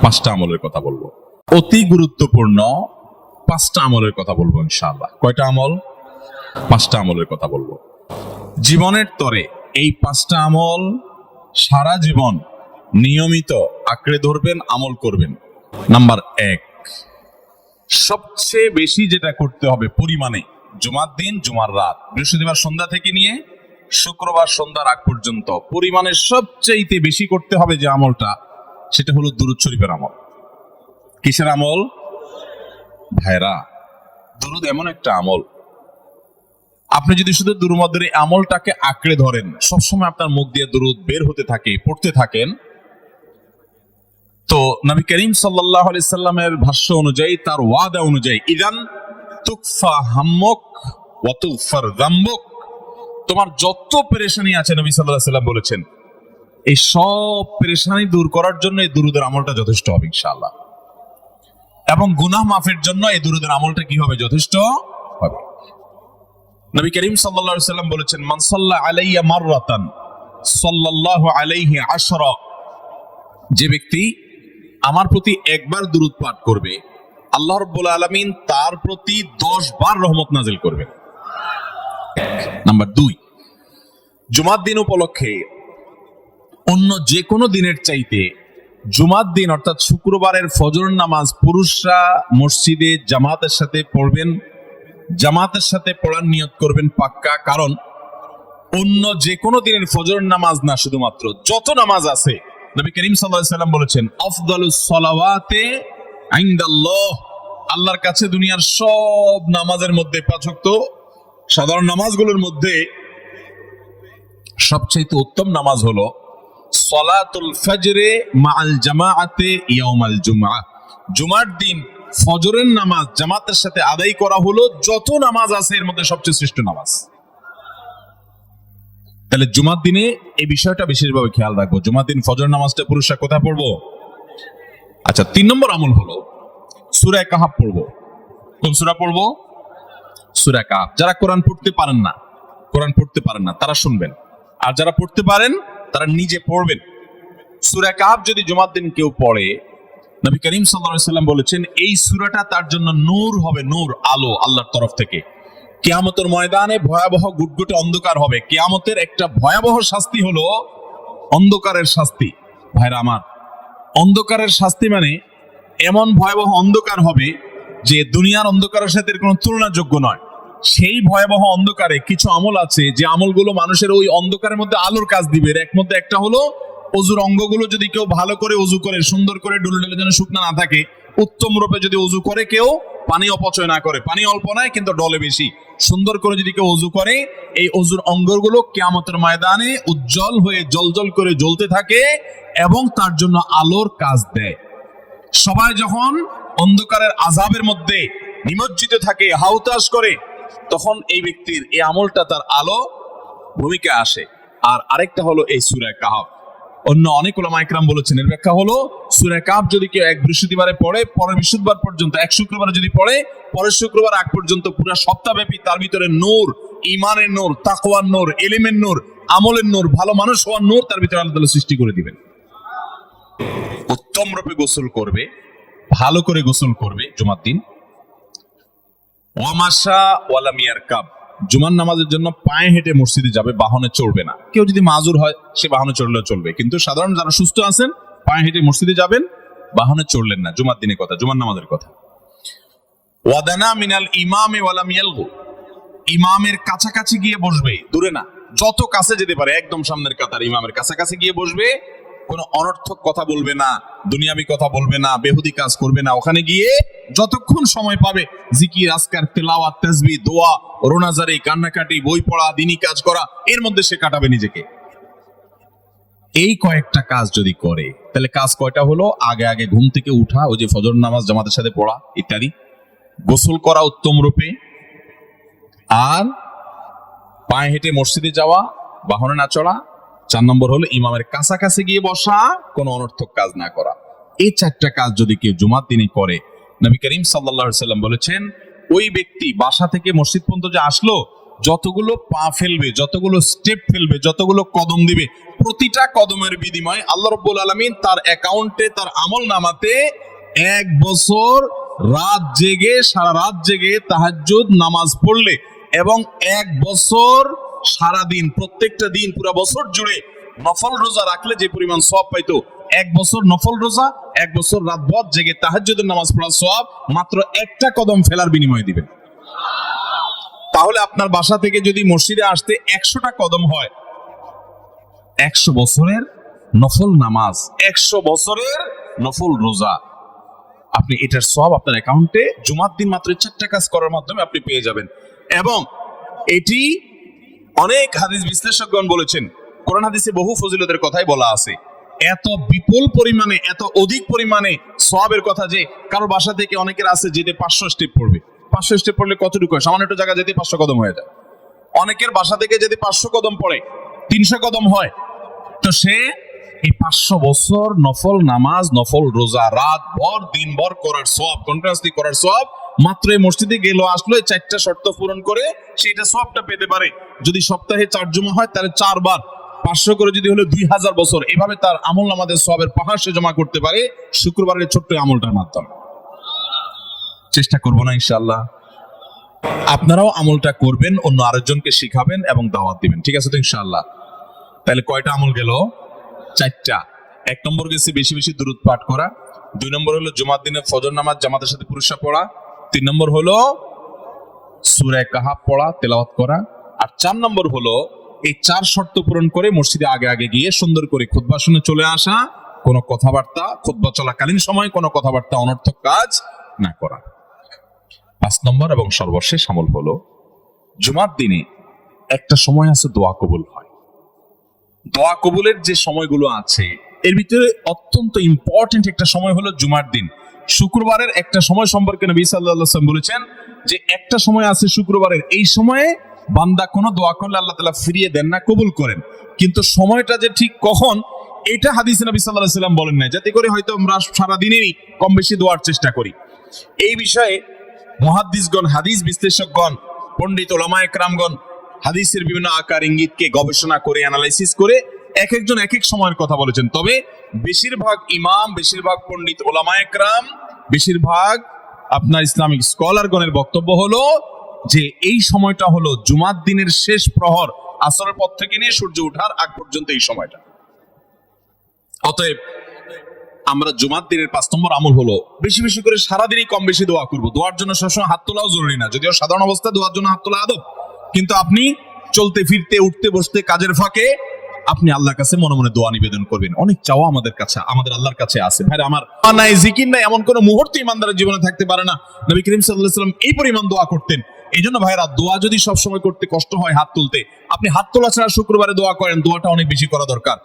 পাঁচটা আমলের কথা বলবো, অতি গুরুত্বপূর্ণ পাঁচটা আমলের কথা বলবো ইনশাআল্লাহ। কয়টা আমল? পাঁচটা আমলের কথা বলবো। জীবনের তরে এই পাঁচটা আমল সারা জীবন নিয়মিত আঁকড়ে ধরবেন, আমল করবেন। নাম্বার এক, সবচেয়ে বেশি যেটা করতে হবে পরিমাণে, জুমার দিন জুমার রাত বৃহস্পতিবার সন্ধ্যা থেকে নিয়ে শুক্রবার সন্ধ্যার আগ পর্যন্ত পরিমাণে সবচেয়ে বেশি করতে হবে যে আমলটা, সেটা হলো দুরূদ শরীফের আমল। কিসের আমল? ভাইরা, দুরূদ এমন একটা আমল, আপনি যদি শুধু দুরূদের এই আমলটাকে আঁকড়ে ধরেন, সবসময় আপনার মুখ দিয়ে দুরূদ বের হতে থাকে, পড়তে থাকেন, তো নবী করিম সাল্লাল্লাহু আলাইহি সাল্লামের ভাষ্য অনুযায়ী, তার ওয়াদা অনুযায়ী, ইদান তুকফা হাম্মুক ওয়া তুগফার যামবুক, তোমার যত পেরেশানি আছে নবী সাল্লাল্লাহু আলাইহি সাল্লাম বলেছেন, এই সব পেরেশানি দূর করার জন্য এই দুরূদের আমলটা যথেষ্ট হবে ইনশাআল্লাহ। এবং গুনাহ মাফের জন্য এই দুরূদের আমলটা কি হবে? যথেষ্ট হবে। নবী করিম সাল্লাল্লাহু আলাইহি সাল্লাম বলেছেন, মান সাল্লা আলাইয়া মাররাতান সাল্লাল্লাহু আলাইহি আশরা, যে ব্যক্তি আমার প্রতি একবার দুরূদ পাঠ করবে, আল্লাহ রাব্বুল আলামিন তার প্রতি 10 বার রহমত নাজিল করবেন। নাম্বার 2, জুমার দিন উপলক্ষে অন্য যে কোনো দিনের চাইতে জুমার দিন অর্থাৎ শুক্রবারের ফজর নামাজ পুরুষরা মসজিদে জামাতের সাথে পড়বেন, জামাতের সাথে পড়ার নিয়ত করবেন পাক্কা। কারণ অন্য যে কোনো দিনের ফজর নামাজ না, শুধুমাত্র যত নামাজ আছে, নবী করিম সাল্লাল্লাহু আলাইহি সাল্লাম বলেছেন, আফদালুস সালাওয়াতে ইনদাল্লাহ, আল্লাহর কাছে দুনিয়ার সব নামাজের মধ্যে, 5 ওয়াক্ত সাধারণ নামাজগুলোর মধ্যে সবচেয়ে উত্তম নামাজ হলো সালাতুল ফজরে মাআল জামাআতে ইয়াউমাল জুমআহ, জুমার দিন ফজরের নামাজ জামাতের সাথে আদায় করা হলো যত নামাজ আছে এর মধ্যে সবচেয়ে শ্রেষ্ঠ নামাজ। তাহলে জুমার দিনে এই বিষয়টা বিশেষভাবে খেয়াল রাখবো। জুমার দিন ফজর নামাজটা পুরুষরা কোথায় পড়বো? আচ্ছা, 3 নম্বর আমল হলো সূরা কাহাফ পড়বো। কোন সূরা পড়বো? সূরা কাহাফ। যারা কোরআন পড়তে পারেন না তারা শুনবেন, আর যারা পড়তে পারেন তারা নিজে পড়বেন। সূরা কাহাফ যদি জুমার দিন কেউ পড়ে, নবী করিম সাল্লাল্লাহু আলাইহি সাল্লাম বলেছেন, এই সূরাটা তার জন্য নূর হবে, নূর, আলো আল্লাহর তরফ থেকে। কিয়ামতের ময়দানে ভয়াবহ গুটগুটে অন্ধকার হবে। কিয়ামতের একটা ভয়াবহ শাস্তি হলো অন্ধকারের শাস্তি। ভাইরা আমার, অন্ধকারের শাস্তি মানে এমন ভয়াবহ অন্ধকার হবে যে দুনিয়ার অন্ধকারের সাথে কোনো তুলনাযোগ্য নয়। সেই ভয়াবহ অন্ধকারে কিছু আমল আছে যে আমলগুলো মানুষের ওই অন্ধকারের মধ্যে আলোর কাজ দিবে। এর মধ্যে একটা হলো অজুর অঙ্গগুলো যদি কেউ ভালো করে অজু করে, সুন্দর করে ডুলে ডুলে যেন শুকনা না থাকে, উত্তম রূপে যদি অজু করে, কেউ পানি অপচয় না করে, পানি অল্প নয় কিন্তু ডলে বেশি, সুন্দর করে যদি কেউ অজু করে, এই অজুর অঙ্গগুলো কিয়ামতের ময়দানে উজ্জ্বল হয়ে জলজল করে জ্বলতে থাকে এবং তার জন্য আলোর কাজ দেয়। সবাই যখন অন্ধকারের আযাবের মধ্যে নিমজ্জিত থাকে, হাউতাস করে, তখন এই ব্যক্তির এই আমলটা তার আলো ভূমিকা আসে। আর আরেকটা হলো এই সূরা কাহাফ। অন্য অনেক উলামা ইকরাম বলেছেন, এর ব্যাখ্যা হলো সূরা কাহাফ যদি কেউ এক বৃহস্পতিবারে পড়ে, পরের বৃহস্পতিবার পর্যন্ত, এক শুক্রবারে যদি পড়ে, পরের শুক্রবার আগ পর্যন্ত পুরো সপ্তাহব্যাপী তার ভিতরে নূর, ঈমানের নূর, তাকওয়ার নূর, ইলমের নূর, আমলের নূর, ভালো মানুষ হওয়ার নূর তার ভিতরে আল্লাহ তাআলা সৃষ্টি করে দিবেন। উত্তম রূপে গোসল করবে, ভালো করে গোসল করবে জুমার দিন। ওয়ামাশা ওয়ালাম ইয়ারকাব, জুমার নামাজের জন্য পায়ে হেঁটে মসজিদে যাবে, বাহনে চড়বে না। কেউ যদি মাজুর হয় সে বাহনে চড়লেও চলবে, কিন্তু সাধারণ যারা সুস্থ আছেন পায়ে হেঁটে মসজিদে যাবেন, বাহনে চড়লেন না। জুমার দিনের কথা, জুমার নামাজের কথা। ওয়াদানা মিনাল ইমামে ওয়ালাম ইয়ালগু, ইমামের কাছাকাছি গিয়ে বসবে, দূরে না, যত কাছে যেতে পারে, একদম সামনের কাতার ইমামের কাছাকাছি গিয়ে বসবে। কোনো অনর্থক কথা বলবে না, দুনিয়াবি কথা বলবে না, বেহুদি কাজ করবে না। ওখানে গিয়ে যতক্ষণ সময় পাবে জিকির, আজকার, তেলাওয়াত, তাসবিহ, দোয়া, রোনাজারি, কান্নাকাটি, বই পড়া, দিনই কাজ করা, এর মধ্যে সে কাটাবে নিজেকে। এই কয়েকটা কাজ যদি করে, তাহলে কাজ কয়টা হলো? আগে আগে ঘুম থেকে উঠা, ওই যে ফজর নামাজ জামাতের সাথে পড়া ইত্যাদি, গোসল করা উত্তম রূপে, আর পায়ে হেঁটে মসজিদে যাওয়া, বাহনে না চড়া। 4 নম্বর হলো ইমামের কাছাকাছি গিয়ে বসা, কোনো অনর্থক কাজ না করা। এই 4টা কাজ যদি কেউ জুমার দিনে করে, নবী করিম সাল্লাল্লাহু আলাইহি সাল্লাম বলেছেন, ওই ব্যক্তি বাসা থেকে মসজিদ পর্যন্ত যে আসলো, যতগুলো পা ফেলবে, যতগুলো স্টেপ ফেলবে, যতগুলো কদম দিবে, প্রতিটা কদমের বিনিময়ে আল্লাহ রাব্বুল আলামিন তার অ্যাকাউন্টে, তার আমল নামাতে 1 বছর রাত জেগে, সারা রাত জেগে তাহাজ্জুদ নামাজ পড়লে এবং 1 বছর সারা দিন, প্রত্যেকটা দিন পুরো বছর জুড়ে নফল রোজা রাখলে যে পরিমাণ সওয়াব পাইতো, 1 বছর নফল রোজা, 1 বছর রাতভর জেগে তাহাজ্জুদের নামাজ পড়ার সওয়াব মাত্র একটা কদম ফেলার বিনিময়ে দিবেন। তাহলে আপনার বাসা থেকে যদি মসজিদে আসতে 100টা কদম হয়, 100 বছরের নফল নামাজ, 100 বছরের নফল রোজা, আপনি এটার সওয়াব আপনার অ্যাকাউন্টে জুমার দিন মাত্র 4টা কাজ করার মাধ্যমে আপনি পেয়ে যাবেন। এবং এটি অনেক হাদিস বিশ্লেষকগণ বলেছেন, কোরআন হাদিসে বহু ফজিলতের কথাই বলা আছে। এত বিপুল পরিমাণে, এত অধিক পরিমাণে সওয়াবের কথা যে কারো বাসা থেকে অনেকের আছে যেতে 500 স্টেপ পড়বে। 500 স্টেপ পড়লে কতটুকু হয়? সামান্য একটু জায়গা যেতে 500 কদম হয়ে যায়। অনেকের বাসা থেকে যদি 500 কদম পড়ে 300 কদম হয়, তো সে এই 500 বছর নফল নামাজ, নফল রোজা, রাত ভর দিন ভর করার সওয়াব, কন্টিনিউয়াসলি করার সওয়াব মাত্র এই মসজিদে গেল আসলো 4টা শর্ত পূরণ করে সেটা সওয়াবটা পেতে পারে। যদি সপ্তাহে 4 জুমা হয় তাহলে 4 বার 500 করে যদি হলো 2000 বছর, এভাবে তার আমল নামাজের সওয়াবের পাহাড় সে জমা করতে পারে শুক্রবারের ছোট্ট আমলটার মাধ্যমে। চেষ্টা করব না ইনশাআল্লাহ? আপনারাও আমলটা করবেন, অন্য আরেকজনকে শিখাবেন এবং দাওয়াত দিবেন, ঠিক আছে তো ইনশাআল্লাহ? তাহলে কয়টা আমল গেল? 4টা। 1 নম্বর গেছে বেশি বেশি দুরূদ পাঠ করা, 2 নম্বর হলো জুমার দিনে ফজর নামাজ জামাতের সাথে পুরুষরা পড়া, 3 নম্বর হলো সূরা কাহাফ পড়া, তেলাওয়াত করা, আর 4 নম্বর হলো এই 4 শর্ত পূরণ করে মসজিদে আগে আগে গিয়ে সুন্দর করে খুতবা শুনে চলে আসা, কোনো কথাবার্তা, খুতবা চলাকালীন সময় কোনো কথাবার্তা, অনর্থক কাজ না করা। 5 নম্বর এবং সর্বশেষ আমল হলো জুমার দিনে একটা সময় আছে দোয়া কবুল হয়। দোয়া কবুলের যে সময়গুলো আছে এর ভিতরে অত্যন্ত ইম্পর্টেন্ট একটা সময় হলো জুমার দিন। শুক্রবারের একটা সময় সম্পর্কে নবী সাল্লাল্লাহু আলাইহি ওয়াসাল্লাম বলেছেন যে একটা সময় আছে শুক্রবারের, এই সময়ে বান্দা কোনো দোয়া করলে আল্লাহ তাআলা ফিরিয়ে দেন না, কবুল করেন। কিন্তু সময়টা যে ঠিক কখন, এটা হাদিসে নবী সাল্লাল্লাহু আলাইহি ওয়াসাল্লাম বলেন নাই, যাতে করে হয়তো আমরা সারা দিনেরই কম বেশি দোয়ার চেষ্টা করি। এই বিষয়ে মুহাদ্দিসগণ, হাদিস বিশ্লেষকগণ, পণ্ডিত ওলামায়ে কেরামগণ হাদিসের বিভিন্ন আকার ইঙ্গিতকে গবেষণা করে, অ্যানালাইসিস করে এক একজন এক এক সময়ের কথা বলেছেন। তবে বেশিরভাগ ইমাম, বেশিরভাগ পণ্ডিত ওলামায়ে কেরাম, বেশিরভাগ আপনার ইসলামিক স্কলারগণের বক্তব্য হলো যে এই সময়টা হলো জুমার দিনের শেষ প্রহর, আসরের পর থেকে নিয়ে সূর্য ওঠার আগ পর্যন্ত এই সময়টা। অতএব আমরা জুমার দিনের 5 নম্বর আমল হলো বেশি বেশি করে সারাদিনই কম বেশি দোয়া করব। দোয়ার জন্য সবসময় হাত তোলাও জরুরি না, যদিও সাধারণ অবস্থায় দোয়ার জন্য হাত তোলা আদব, কিন্তু আপনি চলতে ফিরতে, উঠতে বসতে, কাজের ফাঁকে আপনি আল্লাহর কাছে মনে মনে দোয়া নিবেদন করবেন। অনেক চাওয়া আমাদের কাছে, আমাদের আল্লাহর কাছে আছে। ভাই আমার নাই, জিকির নাই, এমন কোন মুহূর্ত ইমানদারের জীবনে থাকতে পারে না। নবী করিম সাল্লাল্লাহু আলাইহি ওয়াসাল্লাম এই পরিমাণ দোয়া করতেন। এই জন্য ভাইরা, দোয়া যদি সবসময় করতে কষ্ট হয় হাত তুলতে, আপনি হাত তোলা ছাড়া শুক্রবারে দোয়া করেন, দোয়াটা অনেক বেশি করা দরকার।